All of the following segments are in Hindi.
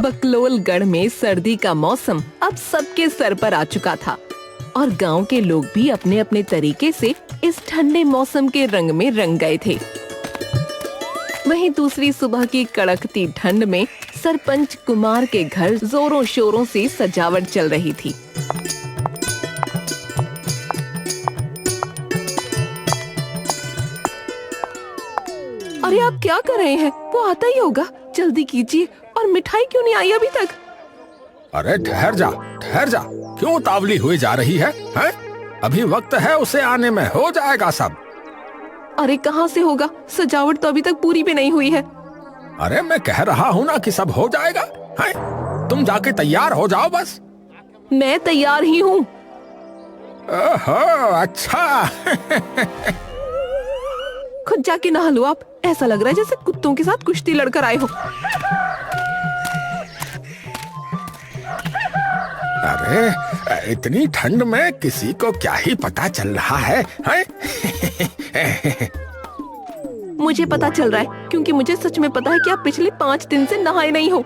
बकलोलगढ़ में सर्दी का मौसम अब सबके सर पर आ चुका था और गांव के लोग भी अपने अपने तरीके से इस ठंडे मौसम के रंग में रंग गए थे। वहीं दूसरी सुबह की कड़कती ठंड में सरपंच कुमार के घर जोरों शोरों से सजावट चल रही थी। अरे आप क्या कर रहे हैं? वो आता ही होगा, जल्दी कीजिए। और मिठाई क्यों नहीं आई अभी तक? अरे ठहर जा, क्यों उतावली हुई जा रही है? अभी वक्त है उसे आने में, हो जाएगा सब। अरे कहाँ से होगा, सजावट तो अभी तक पूरी भी नहीं हुई है। अरे मैं कह रहा हूँ ना कि सब हो जाएगा। तुम जाके तैयार हो जाओ बस। मैं तैयार ही हूँ। ओहो, अच्छा। खुद जाके नहा लो आप, ऐसा लग रहा है जैसे कुत्तों के साथ कुश्ती लड़कर आए हो। अरे इतनी ठंड में किसी को क्या ही पता चल रहा है? मुझे पता चल रहा है, क्योंकि मुझे सच में पता है कि आप पिछले 5 दिन से नहाए नहीं हो।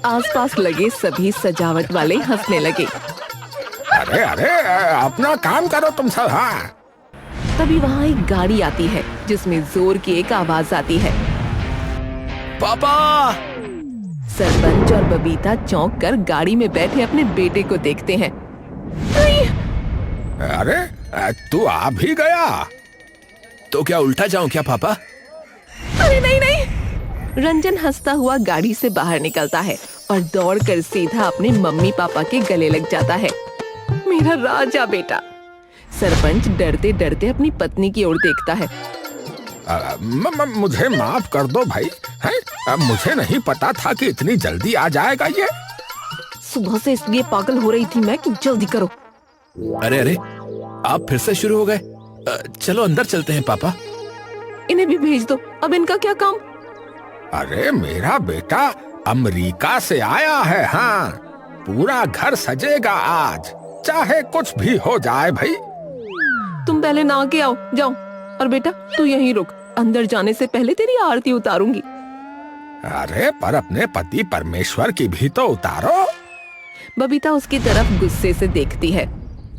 आसपास लगे सभी सजावट वाले हंसने लगे। अरे अपना काम करो तुम सब। हाँ। तभी वहाँ एक गाड़ी आती है जिसमें जोर की एक आवाज आती है, पापा। सरपंच और बबीता चौंक कर गाड़ी में बैठे अपने बेटे को देखते हैं। अरे तू आ भी गया? तो क्या उल्टा जाऊं क्या पापा? अरे नहीं। रंजन हंसता हुआ गाड़ी से बाहर निकलता है और दौड़कर सीधा अपने मम्मी पापा के गले लग जाता है। मेरा राजा बेटा। सरपंच डरते डरते अपनी पत्नी की ओर देखता है। मुझे माफ कर दो भाई, मुझे नहीं पता था कि इतनी जल्दी आ जाएगा ये। सुबह से इसलिए पागल हो रही थी मैं कि जल्दी करो। अरे आप फिर से शुरू हो गए। चलो अंदर चलते हैं पापा। इन्हें भी भेज दो, अब इनका क्या काम? अरे मेरा बेटा अमेरिका से आया है। हाँ, पूरा घर सजेगा आज, चाहे कुछ भी हो जाए भाई। तुम पहले नहा के आओ, जाओ। और बेटा तू यहीं रुक, अंदर जाने से पहले तेरी आरती उतारूंगी। अरे पर अपने पति परमेश्वर की भी तो उतारो। बबीता उसकी तरफ गुस्से से देखती है।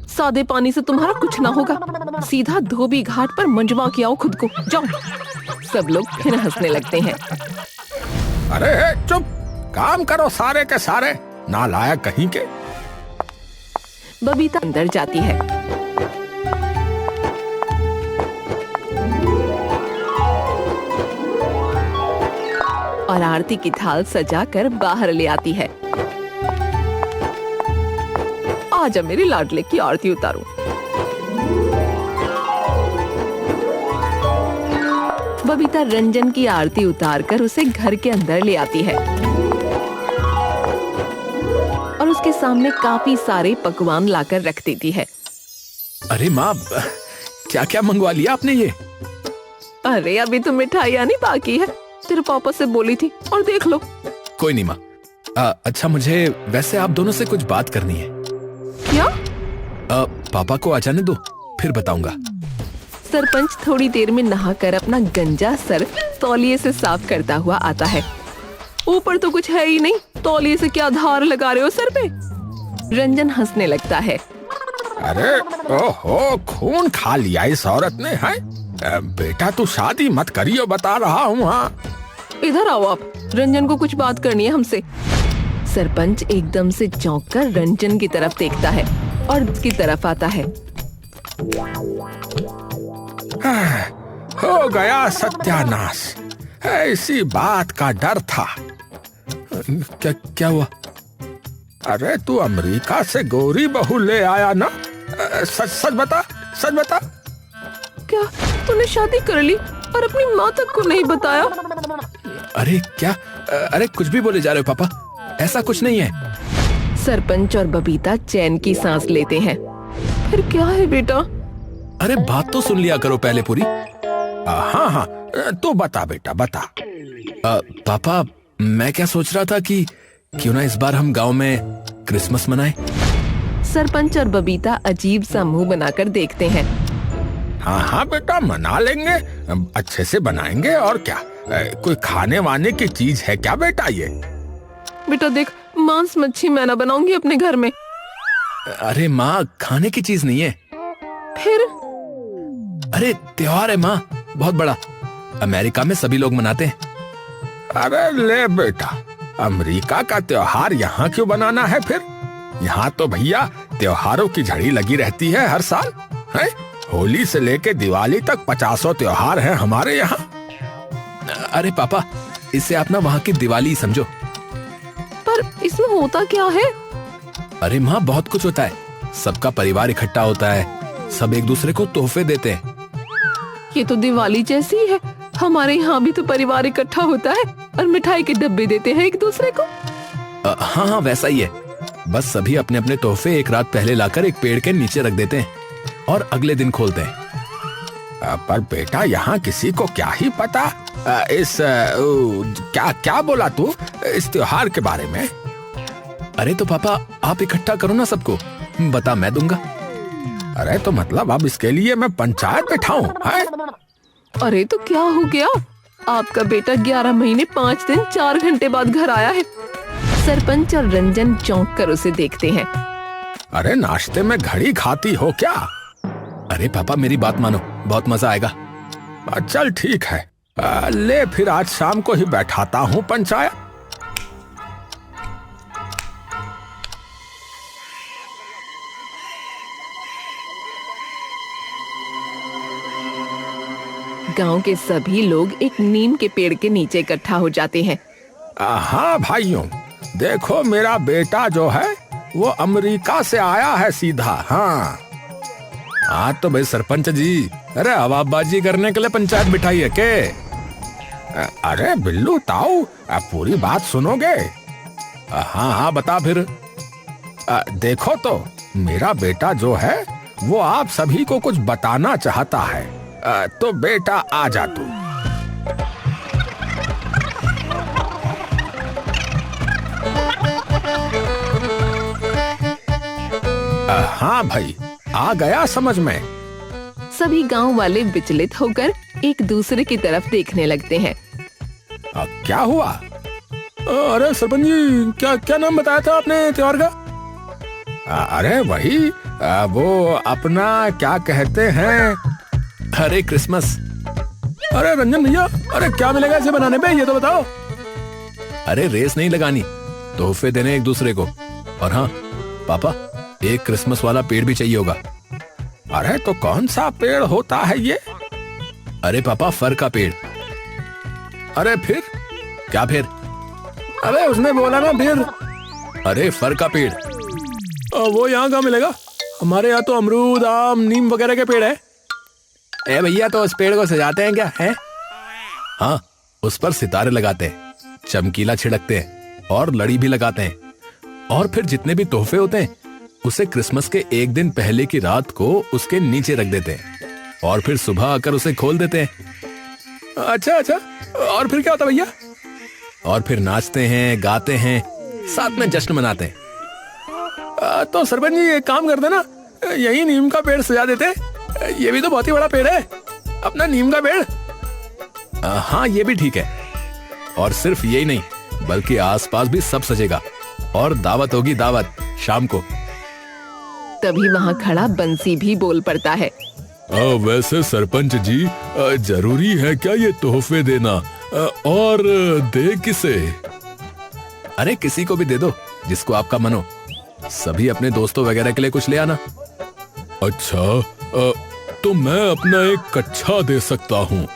सादे पानी से तुम्हारा कुछ ना होगा, सीधा धोबी घाट पर मंजवा के आओ खुद को, जाओ। सब लोग फिर हंसने लगते हैं। अरे चुप, काम करो सारे के सारे, नालायक कहीं के। बबीता अंदर जाती है। और आरती की थाल सजाकर बाहर ले आती है। आजा मेरे लाडले की आरती उतारूं। बबीता रंजन की आरती उतारकर उसे घर के अंदर ले आती है और उसके सामने काफी सारे पकवान लाकर रख देती है। अरे माँ, क्या क्या मंगवा लिया आपने ये? अरे अभी तो मिठाई आनी बाकी है, तेरे पापा से बोली थी, और देख लो। कोई नहीं माँ। अच्छा, मुझे वैसे आप दोनों से कुछ बात करनी है। क्या? पापा को आ जाने दो, फिर बताऊंगा। सरपंच थोड़ी देर में नहाकर अपना गंजा सर तौलिए से साफ करता हुआ आता है। ऊपर तो कुछ है ही नहीं, तौलिए से क्या धार लगा रहे हो सर पे? रंजन हंसने लगता है। अरे ओहो, खून खा लिया इस औरत ने है। बेटा तू शादी मत करियो, बता रहा हूँ। हाँ, इधर आओ आप, रंजन को कुछ बात करनी है हमसे। सरपंच एकदम से चौंककर रंजन की तरफ देखता है और उसकी तरफ आता है। हो गया सत्यानाश, ऐसी बात का डर था। क्या हुआ? अरे तू अमेरिका से गोरी बहू ले आया ना? सच बता। क्या तूने शादी कर ली और अपनी माँ तक को नहीं बताया? अरे क्या? अरे कुछ भी बोले जा रहे हो पापा, ऐसा कुछ नहीं है। सरपंच और बबीता चैन की सांस लेते हैं। फिर क्या है बेटा? अरे बात तो सुन लिया करो पहले पूरी। हाँ, तू बता बेटा, बता। पापा, मैं क्या सोच रहा था कि क्यों ना इस बार हम गांव में क्रिसमस मनाएं। सरपंच और बबीता अजीब सा मुंह बनाकर देखते हैं। हाँ बेटा, मना लेंगे, अच्छे से बनाएंगे। और क्या, कोई खाने वाने की चीज है क्या बेटा? ये बेटा देख, मांस मच्छी मैं ना बनाऊंगी अपने घर में। अरे माँ, खाने की चीज नहीं है। फिर? अरे त्योहार है माँ, बहुत बड़ा। अमेरिका में सभी लोग मनाते हैं। अरे ले बेटा, अमेरिका का त्योहार यहाँ क्यों बनाना है फिर? यहाँ तो भैया त्योहारों की झड़ी लगी रहती है हर साल है। होली से लेके दिवाली तक 50 त्योहार हैं हमारे यहाँ। अरे पापा, इससे आप ना वहाँ की दिवाली समझो। पर इसमें होता क्या है? अरे माँ, बहुत कुछ होता है। सबका परिवार इकट्ठा होता है, सब एक दूसरे को तोहफे देते हैं। ये तो दिवाली जैसी ही है। हमारे यहाँ भी तो परिवार इकट्ठा होता है और मिठाई के डब्बे देते हैं एक दूसरे को। हाँ हाँ, वैसा ही है। बस सभी अपने अपने तोहफे एक रात पहले लाकर एक पेड़ के नीचे रख देते हैं और अगले दिन खोलते हैं। पर बेटा, यहाँ किसी को क्या ही पता क्या बोला तू इस त्योहार के बारे में? अरे तो पापा, आप इकट्ठा करो ना सबको, बता मैं दूंगा। अरे तो मतलब अब इसके लिए मैं पंचायत बैठाऊं है? अरे तो क्या हो गया? आपका बेटा 11 महीने 5 दिन 4 घंटे बाद घर आया है। सरपंच और रंजन चौंक कर उसे देखते हैं। अरे नाश्ते में घड़ी खाती हो क्या? अरे पापा, मेरी बात मानो, बहुत मजा आएगा। चल ठीक है, ले फिर आज शाम को ही बैठाता हूँ पंचायत। गांव के सभी लोग एक नीम के पेड़ के नीचे इकट्ठा हो जाते हैं। हाँ भाइयों, देखो मेरा बेटा जो है वो अमेरिका से आया है सीधा। हाँ तो भाई सरपंच जी, अरे हवाबाजी करने के लिए पंचायत बिठाई है के? अरे बिल्लू ताऊ, पूरी बात सुनोगे? हाँ हाँ, बता फिर। देखो तो मेरा बेटा जो है वो आप सभी को कुछ बताना चाहता है। तो बेटा आ जा तू। हाँ भाई, आ गया समझ में। सभी गांव वाले विचलित होकर एक दूसरे की तरफ देखने लगते हैं। क्या हुआ? अरे सरपंच जी, क्या नाम बताया था आपने त्योहार का? अरे वही वो अपना क्या कहते हैं? अरे क्रिसमस। अरे रंजन भैया, अरे क्या मिलेगा इसे बनाने पे, ये तो बताओ। अरे रेस नहीं लगानी, तोहफे देने एक दूसरे को। और हाँ पापा, एक क्रिसमस वाला पेड़ भी चाहिए होगा। अरे तो कौन सा पेड़ होता है ये? अरे पापा, फर का पेड़। अरे फिर? क्या फिर? अरे उसने बोला ना फिर। अरे फर का पेड़। वो यहाँ कहाँ मिलेगा? हमारे यहाँ तो अमरूद, आम, नीम वगैरह के पेड़ है। ए भैया, तो उस पेड़ को सजाते हैं क्या है? हाँ, उस पर सितारे लगाते हैं, चमकीला छिड़कते हैं और लड़ी भी लगाते हैं। और फिर जितने भी तोहफे होते हैं उसे क्रिसमस के एक दिन पहले की रात को उसके नीचे रख देते हैं और फिर सुबह आकर उसे खोल देते हैं। अच्छा, और फिर क्या होता भैया? और फिर नाचते हैं, गाते हैं, साथ में जश्न मनाते हैं। तो सरपंच जी एक काम करते ना, यही नीम का पेड़ सजा देते। ये भी तो बहुत ही बड़ा पेड़ है, अपना नीम का पेड़। हाँ, ये भी ठीक है। और सिर्फ यही नहीं, बल्कि आसपास भी सब सजेगा और दावत होगी, दावत शाम को। तभी वहाँ खड़ा बंसी भी बोल पड़ता है। वैसे सरपंच जी, जरूरी है क्या ये तोहफे देना? और दे किसे? अरे किसी को भी दे दो, जिसको आपका मन हो। सभी अपने दोस्तों वगैरह के लिए कुछ ले आना। अच्छा, तो मैं अपना एक कच्छा दे सकता हूँ।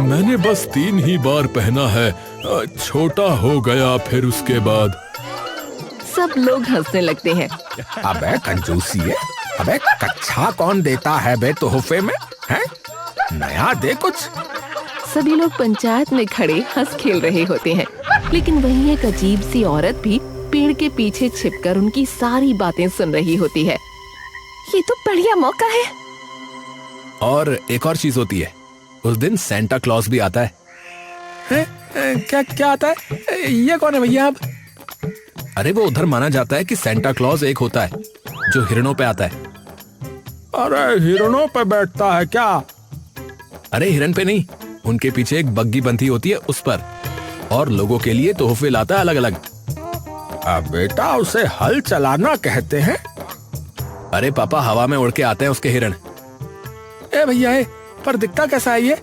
मैंने बस 3 ही बार पहना है, छोटा हो गया फिर उसके बाद। सब लोग हंसने लगते हैं। अबे कंजूसी है, अबे कच्छा कौन देता है बे तोहफे में? है नया दे कुछ। सभी लोग पंचायत में खड़े हंस खेल रहे होते हैं, लेकिन वहीं एक अजीब सी औरत भी पेड़ के पीछे छिपकर उनकी सारी बातें सुन रही होती है। ये तो बढ़िया मौका है। और एक और चीज होती है, उस दिन सेंटा क्लॉज भी आता है। क्या आता है? ये कौन है भैया आप? अरे वो उधर माना जाता है कि सेंटा क्लॉज एक होता है जो हिरणों पे आता है। अरे हिरणों पे बैठता है क्या? अरे हिरन पे नहीं, उनके पीछे एक बग्गी बंधी होती है उस पर, और लोगों के लिए तोहफे लाता है अलग अलग। बेटा उसे हल चलाना कहते हैं। अरे पापा, हवा में उड़ के आते हैं उसके हिरण। ए भैया, पर दिखता कैसा है ये?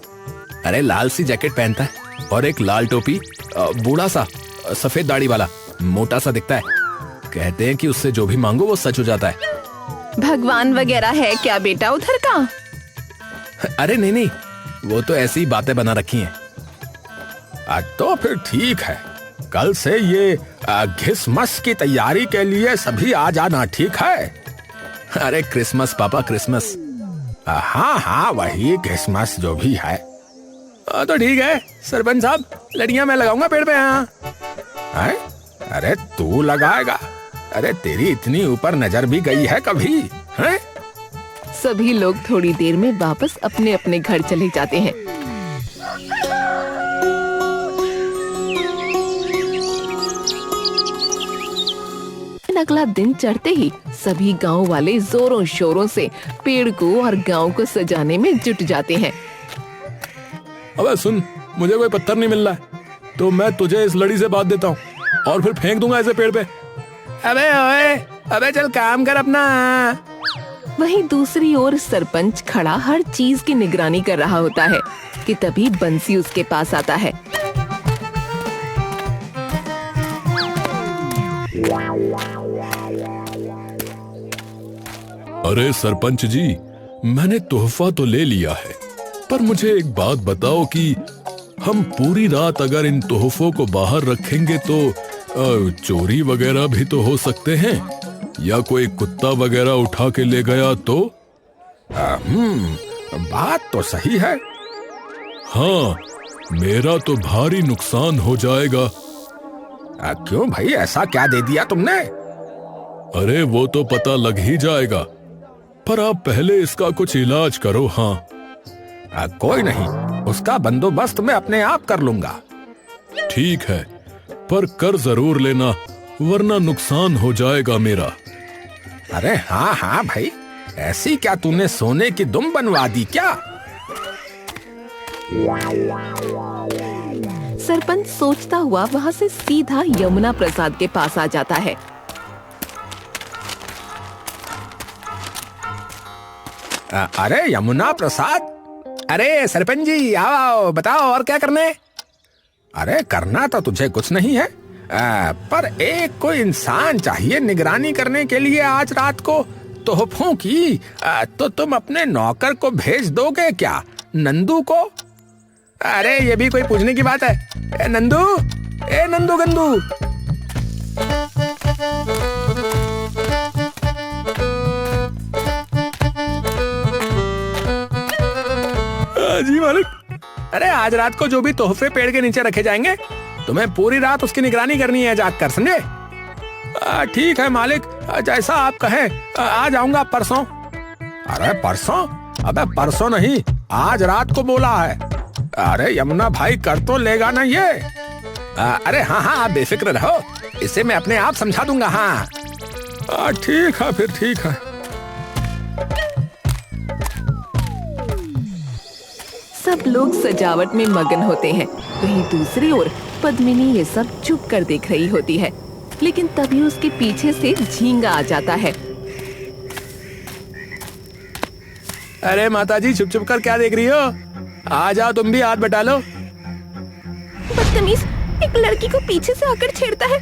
अरे लाल सी जैकेट पहनता है और एक लाल टोपी, बूढ़ा सा, सफेद दाढ़ी वाला, मोटा सा दिखता है। कहते हैं कि उससे जो भी मांगो वो सच हो जाता है। भगवान वगैरह है क्या बेटा उधर का? अरे नहीं नहीं, वो तो ऐसी बातें बना रखी हैं। तो फिर ठीक है, कल से ये क्रिसमस की तैयारी के लिए सभी आ जाना, ठीक है? अरे क्रिसमस पापा, क्रिसमस। हाँ हाँ, वही क्रिसमस जो भी है। तो ठीक है सरपंच साहब, लड़ियां मैं लगाऊंगा पेड़ पे। हाँ। अरे तू लगाएगा? अरे तेरी इतनी ऊपर नजर भी गई है कभी? हैं? सभी लोग थोड़ी देर में वापस अपने अपने घर चले जाते हैं। अगला दिन चढ़ते ही सभी गांव वाले जोरों शोरों से पेड़ को और गांव को सजाने में जुट जाते हैं। अबे सुन, मुझे कोई पत्थर नहीं मिल रहा है, तो मैं तुझे इस लड़ी से बांध देता हूँ और फिर फेंक दूंगा ऐसे पेड़ पे। अबे ओए, अबे चल काम कर अपना। वहीं दूसरी ओर सरपंच खड़ा हर चीज की निगरानी कर रहा होता है कि तभी बंसी उसके पास आता है। अरे सरपंच जी, मैंने तोहफा तो ले लिया है, पर मुझे एक बात बताओ कि हम पूरी रात अगर इन तोहफों को बाहर रखेंगे तो चोरी वगैरह भी तो हो सकते हैं, या कोई कुत्ता वगैरह उठा के ले गया तो? बात तो सही है। हाँ, मेरा तो भारी नुकसान हो जाएगा। क्यों भाई, ऐसा क्या दे दिया तुमने? अरे वो तो पता लग ही जाएगा, पर आप पहले इसका कुछ इलाज करो। हाँ। कोई नहीं, उसका बंदोबस्त मैं अपने आप कर लूंगा। ठीक है, पर कर जरूर लेना, वरना नुकसान हो जाएगा मेरा। अरे हाँ हाँ भाई, ऐसी क्या तूने सोने की दुम बनवा दी क्या? सरपंच सोचता हुआ वहाँ से सीधा यमुना प्रसाद के पास आ जाता है। अरे यमुना प्रसाद, अरे सरपंच जी, आओ बताओ और क्या करना है? अरे करना तो तुझे कुछ नहीं है, पर एक कोई इंसान चाहिए निगरानी करने के लिए आज रात को तोहफों की। तो तुम अपने नौकर को भेज दोगे क्या, नंदू को? अरे ये भी कोई पूछने की बात है? ए नंदू गंदू। जी मालिक। अरे आज रात को जो भी तोहफे पेड़ के नीचे रखे जाएंगे, तुम्हें पूरी रात उसकी निगरानी करनी है जाग कर, समझे? ठीक है मालिक, जैसा आप कहें, आ जाऊंगा परसों। अरे परसों? अबे परसों नहीं, आज रात को बोला है। अरे यमुना भाई कर तो लेगा ना ये? अरे हाँ हाँ, आप बेफिक्र रहो, इसे मैं अपने आप समझा दूंगा। हाँ ठीक है, फिर ठीक है। सब लोग सजावट में मगन होते हैं। वहीं दूसरी ओर पद्मिनी ये सब चुप कर देख रही होती है, लेकिन तभी उसके पीछे से झींगा आ जाता है। अरे माताजी, छुप छुप कर क्या देख रही हो? आ जाओ तुम भी, हाथ बटा लो। बदतमीज, एक लड़की को पीछे से आकर छेड़ता है।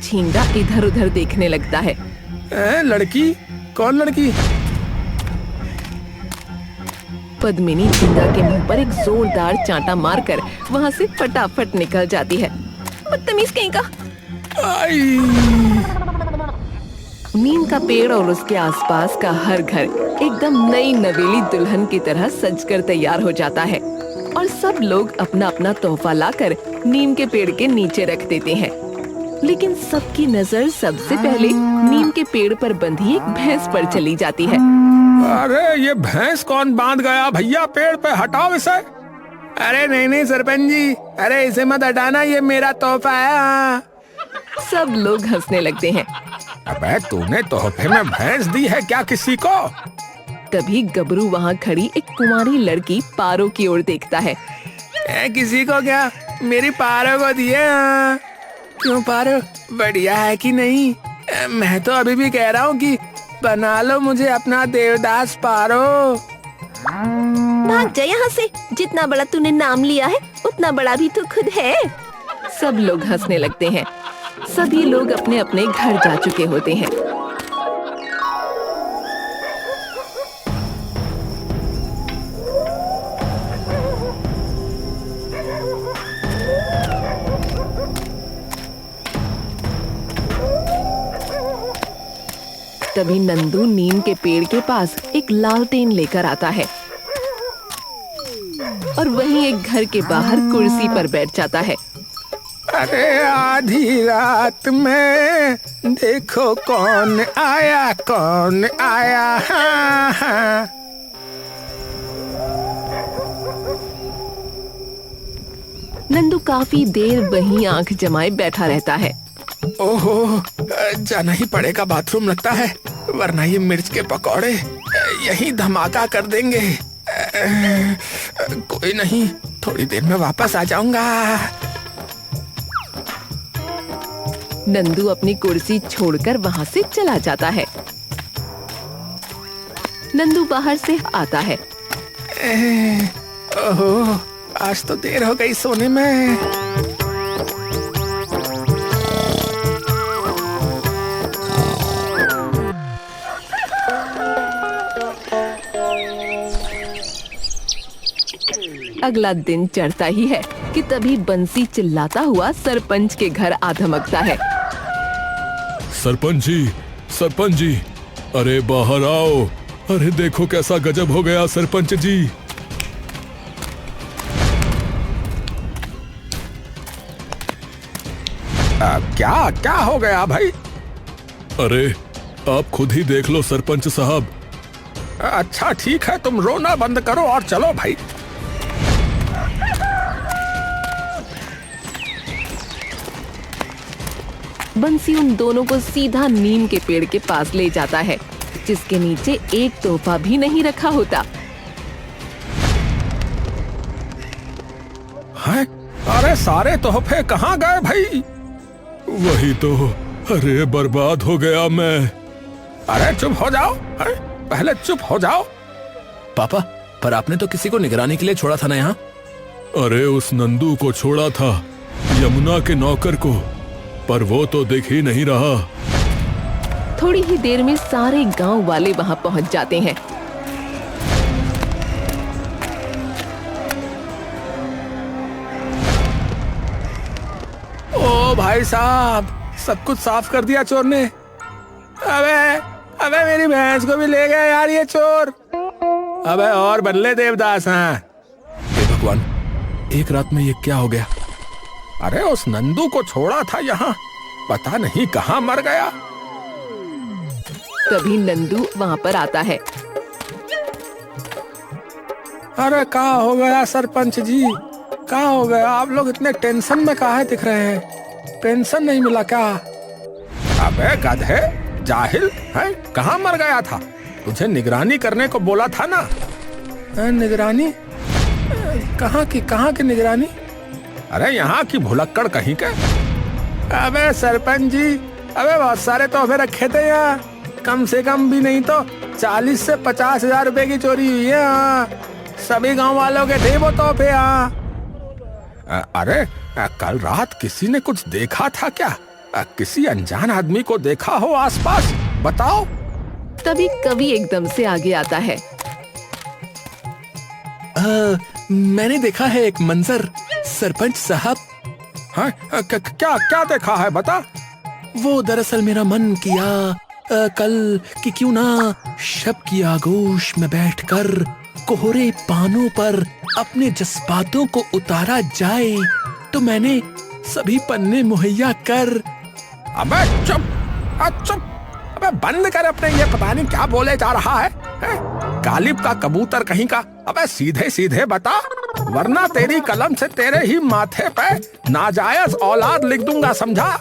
झींगा इधर उधर देखने लगता है। लड़की? कौन लड़की? पद्मिनी झींगा के मुंह पर एक जोरदार चांटा मारकर वहाँ से फटाफट निकल जाती है। बदतमीज कहीं का। नीम का पेड़ और उसके आसपास का हर घर एकदम नई नवेली दुल्हन की तरह सजकर तैयार हो जाता है और सब लोग अपना अपना तोहफा लाकर नीम के पेड़ के नीचे रख देते हैं। लेकिन सबकी नजर सबसे पहले नीम के पेड़ पर बंधी एक भैंस पर चली जाती है। अरे ये भैंस कौन बांध गया भैया पेड़ पे, हटाओ इसे। अरे नहीं सरपंच जी, अरे इसे मत हटाना, ये मेरा तोहफा है। सब लोग हंसने लगते हैं। अबे तूने तोहफे में भैंस दी है क्या किसी को? तभी गबरू वहाँ खड़ी एक कुंवारी लड़की पारो की ओर देखता है। किसी को क्या, मेरी पारो को दिए। क्यों पारो, बढ़िया है कि नहीं? मैं तो अभी भी कह रहा हूँ कि बना लो मुझे अपना देवदास पारो। भाग जा यहाँ से, जितना बड़ा तूने नाम लिया है उतना बड़ा भी तो खुद है। सब लोग हंसने लगते हैं। सभी लोग अपने अपने घर जा चुके होते हैं। तभी नंदू नीम के पेड़ के पास एक लालटेन लेकर आता है और वहीं एक घर के बाहर कुर्सी पर बैठ जाता है। अरे आधी रात में देखो कौन आया, कौन आया। हाँ, हाँ। नंदू काफी देर वहीं आंख जमाए बैठा रहता है। ओहो, जाना ही पड़ेगा बाथरूम लगता है, वरना ये मिर्च के पकौड़े यहीं धमाका कर देंगे। कोई नहीं, थोड़ी देर में वापस आ जाऊंगा। नंदू अपनी कुर्सी छोड़कर वहाँ से चला जाता है। नंदू बाहर से आता है। ओहो, आज तो देर हो गई सोने में। अगला दिन चढ़ता ही है कि तभी बंसी चिल्लाता हुआ सरपंच के घर आ धमकता है। सरपंच जी, अरे बाहर आओ। अरे देखो कैसा गजब हो गया सरपंच जी। क्या क्या हो गया भाई? अरे आप खुद ही देख लो सरपंच साहब। अच्छा ठीक है, तुम रोना बंद करो और चलो भाई। बंसी उन दोनों को सीधा नीम के पेड़ के पास ले जाता है, जिसके नीचे एक तोहफा भी नहीं रखा होता। हैं? अरे सारे तोहफे कहाँ गए भाई? वही तो, अरे बर्बाद हो गया मैं। अरे चुप हो जाओ, हैं? पहले चुप हो जाओ। पापा, पर आपने तो किसी को निगरानी के लिए छोड़ा था ना यहाँ? अरे उस नंदू को छोड़ा था, यमुना के नौकर को, पर वो तो दिख ही नहीं रहा। थोड़ी ही देर में सारे गांव वाले वहां पहुंच जाते हैं। ओ भाई साहब, सब कुछ साफ कर दिया चोर ने। अबे मेरी भैंस को भी ले गया यार ये चोर। अबे और बदले देवदास हैं। हे भगवान, एक रात में ये क्या हो गया? अरे उस नंदू को छोड़ा था यहाँ, पता नहीं कहाँ मर गया। तभी नंदू वहाँ पर आता है। अरे क्या हो गया सरपंच जी? क्या हो गया? आप लोग इतने टेंशन में काहे दिख रहे हैं? पेंशन नहीं मिला क्या? अबे गधे, जाहिल है, कहाँ मर गया था? तुझे निगरानी करने को बोला था ना। निगरानी? कहाँ की निगरानी? अरे यहाँ की भुलक्कड़ कहीं के। अबे सरपंच जी, अबे बहुत सारे तोहफे रखे थे यहाँ, कम से कम भी नहीं तो 40 से 50 हजार रुपए की चोरी हुई है यहाँ। सभी गांव वालों के थे वो तोहफे यहाँ। अरे कल रात किसी ने कुछ देखा था क्या? किसी अनजान आदमी को देखा हो आसपास? बताओ। तभी कवि एकदम से आगे आता है। मैंने देखा है एक मंजर सरपंच साहब। हाँ, क्या देखा है बता? वो दरअसल मेरा मन किया कल कि क्यों ना शब की आगोश में बैठकर कोहरे पानों पर अपने जज्बातों को उतारा जाए, तो मैंने सभी पन्ने मुहैया कर। अबे चुप, चुप, अबे बंद कर अपने ये पता नहीं क्या बोले जा रहा है? गालिब का कबूतर कहीं का। अबे सीधे सीधे बता, वरना तेरी कलम से तेरे ही माथे पे नाजायज औलाद लिख दूंगा, समझा?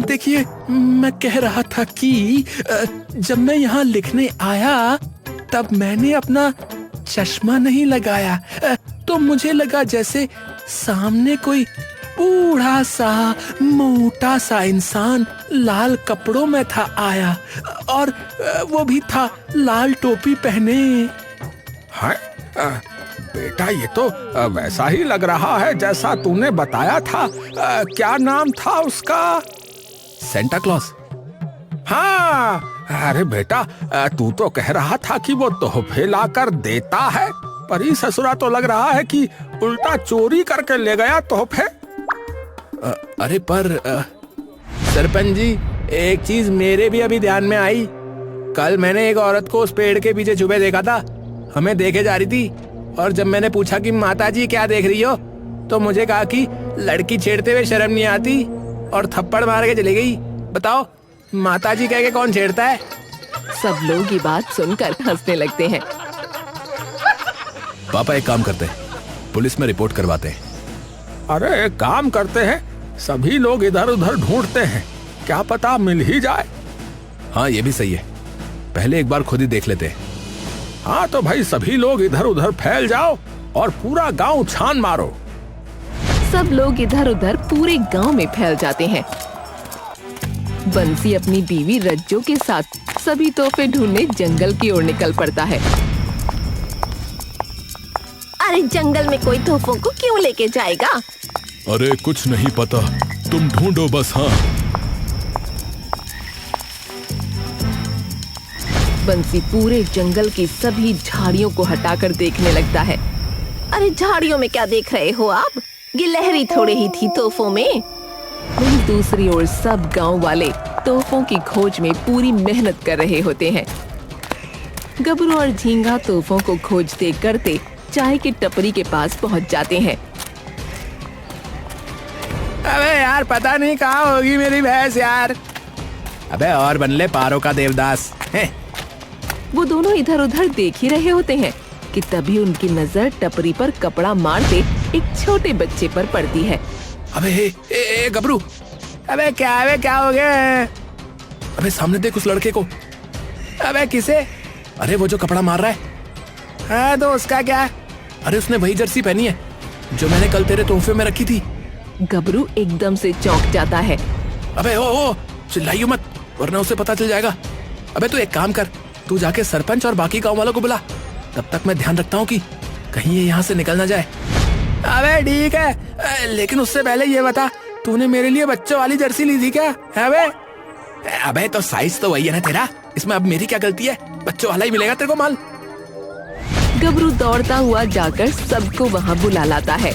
देखिए, मैं कह रहा था कि जब मैं यहाँ लिखने आया तब मैंने अपना चश्मा नहीं लगाया, तो मुझे लगा जैसे सामने कोई बूढ़ा सा मोटा सा इंसान लाल कपड़ों में था आया, और वो भी था लाल टोपी पहने। है बेटा, ये तो वैसा ही लग रहा है जैसा तूने बताया था। क्या नाम था उसका? Santa Claus. हाँ, अरे बेटा, तू तो कह रहा था कि वो तोहफे लाकर देता है, पर ये ससुरा तो लग रहा है कि उल्टा चोरी करके ले गया तोहफे। अरे पर सरपंच जी, एक चीज मेरे भी अभी ध्यान में आई। कल मैंने एक औरत को उस पेड़ के पीछे छुपे देखा था, हमें देखे जा रही थी, और जब मैंने पूछा कि माताजी क्या देख रही हो, तो मुझे कहा कि लड़की छेड़ते हुए शर्म नहीं आती, और थप्पड़ मार के चली गई। बताओ, माताजी कह के कौन छेड़ता है? सब लोग ये बात सुनकर हंसने लगते हैं। पापा एक काम करते हैं, पुलिस में रिपोर्ट करवाते हैं। अरे एक काम करते हैं, सभी लोग इधर उधर ढूंढते हैं, क्या पता मिल ही जाए। हाँ, ये भी सही है, पहले एक बार खुद ही देख लेते हैं। हाँ तो भाई, सभी लोग इधर उधर फैल जाओ और पूरा गांव छान मारो। सब लोग इधर उधर पूरे गांव में फैल जाते हैं। बंसी अपनी बीवी रज्जो के साथ सभी तोहफे ढूंढने जंगल की ओर निकल पड़ता है। अरे जंगल में कोई तोहफों को क्यों लेके जाएगा? अरे कुछ नहीं पता, तुम ढूंढो बस। हाँ, बंसी पूरे जंगल की सभी झाड़ियों को हटाकर देखने लगता है। अरे झाड़ियों में क्या देख रहे हो आप? गिलहरी थोड़े ही थी तोहफों में। वहीं दूसरी ओर सब गांव वाले तोहफों की खोज में पूरी मेहनत कर रहे होते हैं। गबरू और झींगा तोहफों को खोजते करते चाय की टपरी के पास पहुंच जाते हैं। अबे यार, पता नहीं कहाँ होगी मेरी भैंस यार। अबे और बनले पारो का देवदास है। वो दोनों इधर उधर देख ही रहे होते हैं कि तभी उनकी नजर टपरी पर कपड़ा मारते एक छोटे बच्चे पर पड़ती है। अबे गबरू, अबे क्या हो गया? अबे सामने देख उस लड़के को। अबे किसे? अरे वो जो कपड़ा मार रहा है। हाँ तो उसका क्या? अरे उसने वही जर्सी पहनी है जो मैंने कल तेरे तोहफे में रखी थी। गबरू एकदम से चौंक जाता है। अबे ओ चिल्लाइयो मत, वरना उसे पता चल जाएगा। अबे तू एक काम कर, तू जाके सरपंच और बाकी गांव वालों को बुला, तब तक मैं ध्यान रखता हूँ कि कहीं ये यहाँ से निकल ना जाए। अबे ठीक है, लेकिन उससे पहले ये बता, तूने मेरे लिए बच्चों वाली जर्सी ली थी क्या? अबे तो साइज तो वही है ना तेरा, इसमें अब मेरी क्या गलती है? बच्चों वाला ही मिलेगा तेरे को माल। गबरू दौड़ता हुआ जाकर सबको वहाँ बुला लाता है।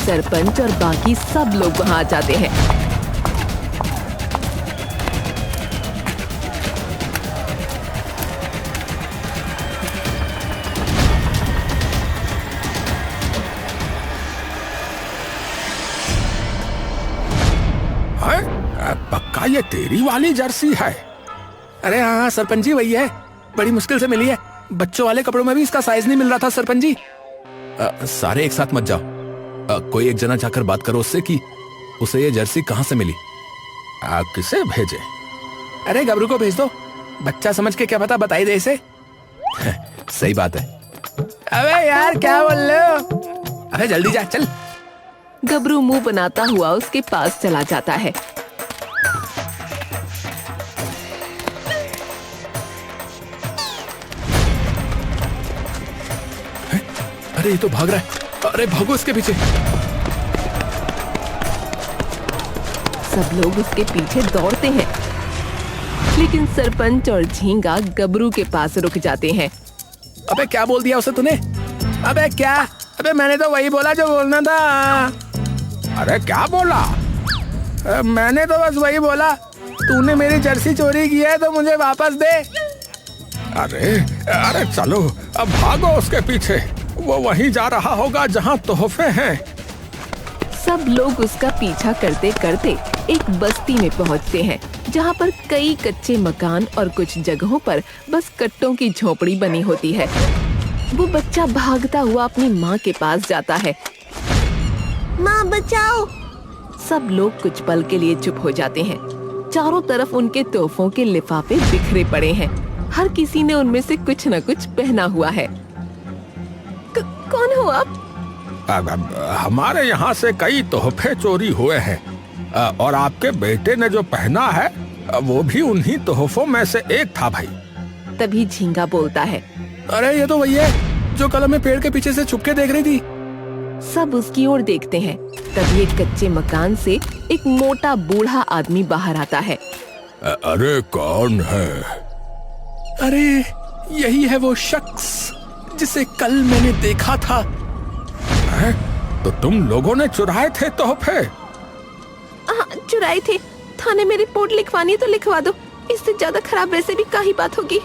सरपंच और बाकी सब लोग वहाँ आ जाते हैं। पक्का ये तेरी वाली जर्सी है? अरे हाँ सरपंच जी, वही है, बड़ी मुश्किल से मिली है। बच्चों वाले कपड़ों में भी इसका साइज नहीं मिल रहा था सरपंच जी। सारे एक साथ मत जाओ, कोई एक जना जाकर बात करो उससे कि उसे ये जर्सी कहाँ से मिली। किसे भेजे? अरे गबरू को भेज दो, बच्चा समझ के क्या पता बताई दे इसे। सही बात है। अबे यार क्या बोल रहे हो? अबे जल्दी जा, चल। गबरू मुंह बनाता हुआ उसके पास चला जाता है। अरे ये तो भाग रहा है, अरे भागो इसके पीछे। सब लोग उसके पीछे दौड़ते हैं, लेकिन सरपंच और झींगा गबरू के पास रुक जाते हैं। अबे क्या बोल दिया उसे तूने? अबे क्या? अबे मैंने तो वही बोला जो बोलना था। अरे क्या बोला? मैंने तो बस वही बोला, तूने मेरी जर्सी चोरी की है तो मुझे वापस दे। अरे चलो अब भागो उसके पीछे, वो वहीं जा रहा होगा जहाँ तोहफे हैं। सब लोग उसका पीछा करते करते एक बस्ती में पहुंचते हैं, जहाँ पर कई कच्चे मकान और कुछ जगहों पर बस कट्टों की झोपड़ी बनी होती है। वो बच्चा भागता हुआ अपनी माँ के पास जाता है। माँ बचाओ! सब लोग कुछ पल के लिए चुप हो जाते हैं। चारों तरफ उनके तोहफों के लिफाफे बिखरे पड़े हैं। हर किसी ने उनमें से कुछ न कुछ पहना हुआ है। कौन हो आप? हमारे यहाँ से कई तोहफे चोरी हुए हैं और आपके बेटे ने जो पहना है वो भी उन्हीं तोहफों में से एक था भाई। तभी झींगा बोलता है। अरे ये तो वही है जो कल हमें पेड़ के पीछे से छुपके देख रही थी। सब उसकी ओर देखते हैं। तभी एक कच्चे मकान से एक मोटा बूढ़ा आदमी बाहर आता है। अरे कौन है? अरे यही है वो शख्स जिसे कल मैंने देखा था। है? तो तुम लोगों ने चुराए थे तोहफे? हाँ, चुराए थे। थाने में रिपोर्ट लिखवानी है तो लिखवा दो, इससे ज्यादा खराब वैसे भी क्या ही बात होगी।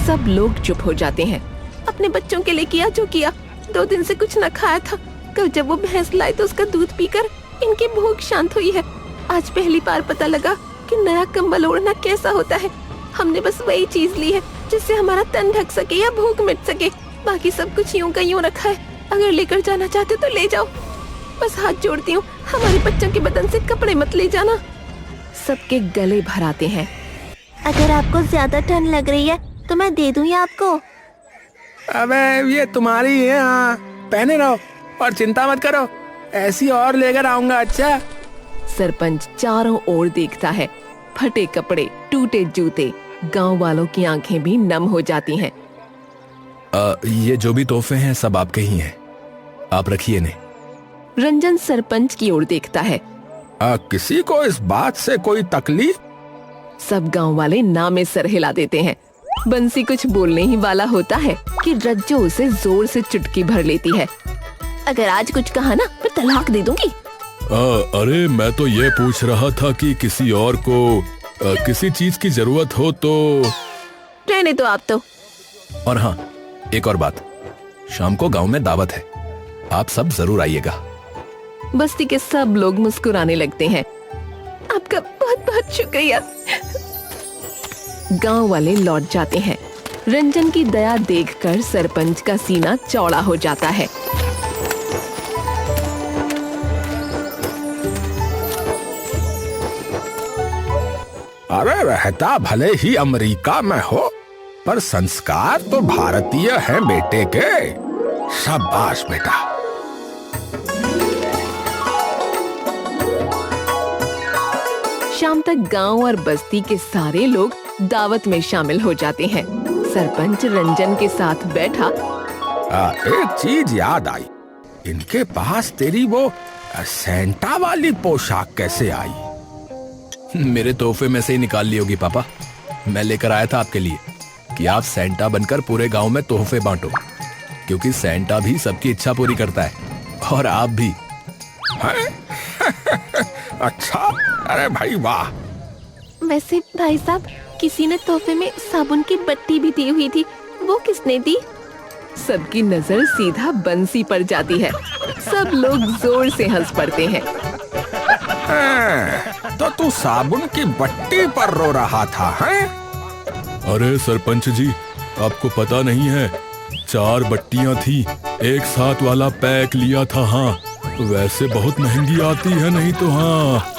सब लोग चुप हो जाते हैं। अपने बच्चों के लिए किया जो किया। 2 दिन से कुछ न खाया था। कल जब वो भैंस लाई तो उसका दूध पीकर इनकी भूख शांत हुई है। आज पहली बार पता लगा कि नया कंबल ओढ़ना कैसा होता है। हमने बस वही चीज ली है जिससे हमारा तन ढक सके या भूख मिट सके। बाकी सब कुछ यूं का यूं रखा है। अगर लेकर जाना चाहते तो ले जाओ। बस हाथ जोड़ती हूँ, हमारे बच्चों के बदन से कपड़े मत ले जाना। सबके गले भराते हैं। अगर आपको ज्यादा ठंड लग रही है तो मैं दे दूँ या आपको? अबे ये तुम्हारी है, हाँ पहने रहो और चिंता मत करो, ऐसी और लेकर आऊंगा। अच्छा। सरपंच चारों ओर देखता है। फटे कपड़े, टूटे जूते। गांव वालों की आंखें भी नम हो जाती हैं। ये जो भी तोहफे हैं सब आपके ही हैं, आप रखिए इन्हें। रंजन सरपंच की ओर देखता है। किसी को इस बात से कोई तकलीफ? सब गांव वाले ना में सर हिला देते हैं। बंसी कुछ बोलने ही वाला होता है कि रज्जो उसे जोर से चुटकी भर लेती है। अगर आज कुछ कहा ना फिर तलाक दे दूंगी। अरे मैं तो ये पूछ रहा था कि किसी और को किसी चीज की जरूरत हो तो। रहने दो आप तो। और हाँ, एक और बात, शाम को गांव में दावत है, आप सब जरूर आइएगा। बस्ती के सब लोग मुस्कुराने लगते हैं। आपका बहुत बहुत शुक्रिया। गांव वाले लौट जाते हैं। रंजन की दया देखकर सरपंच का सीना चौड़ा हो जाता है। अरे रहता भले ही अमेरिका में हो पर संस्कार तो भारतीय हैं बेटे के। शाबाश बेटा। शाम तक गांव और बस्ती के सारे लोग दावत में शामिल हो जाते हैं। सरपंच रंजन के साथ बैठा। एक चीज याद आई, इनके पास तेरी वो सेंटा वाली पोशाक कैसे आई? मेरे तोहफे में से ही निकाल ली होगी पापा। मैं लेकर आया था आपके लिए कि आप सेंटा बनकर पूरे गांव में तोहफे बांटो, क्योंकि सेंटा भी सबकी इच्छा पूरी करता है और आप भी। अच्छा, अरे भाई वाह। वैसे भाई साहब, किसी ने तोहफे में साबुन की बट्टी भी दी हुई थी, वो किसने दी? सबकी नजर सीधा बंसी पर जाती है। सब लोग जोर से हंस पड़ते हैं। तो तू साबुन की बट्टी पर रो रहा था, हैं? अरे सरपंच जी, आपको पता नहीं है, 4 बट्टियां थी, एक साथ वाला पैक लिया था। हाँ, वैसे बहुत महंगी आती है नहीं तो। हाँ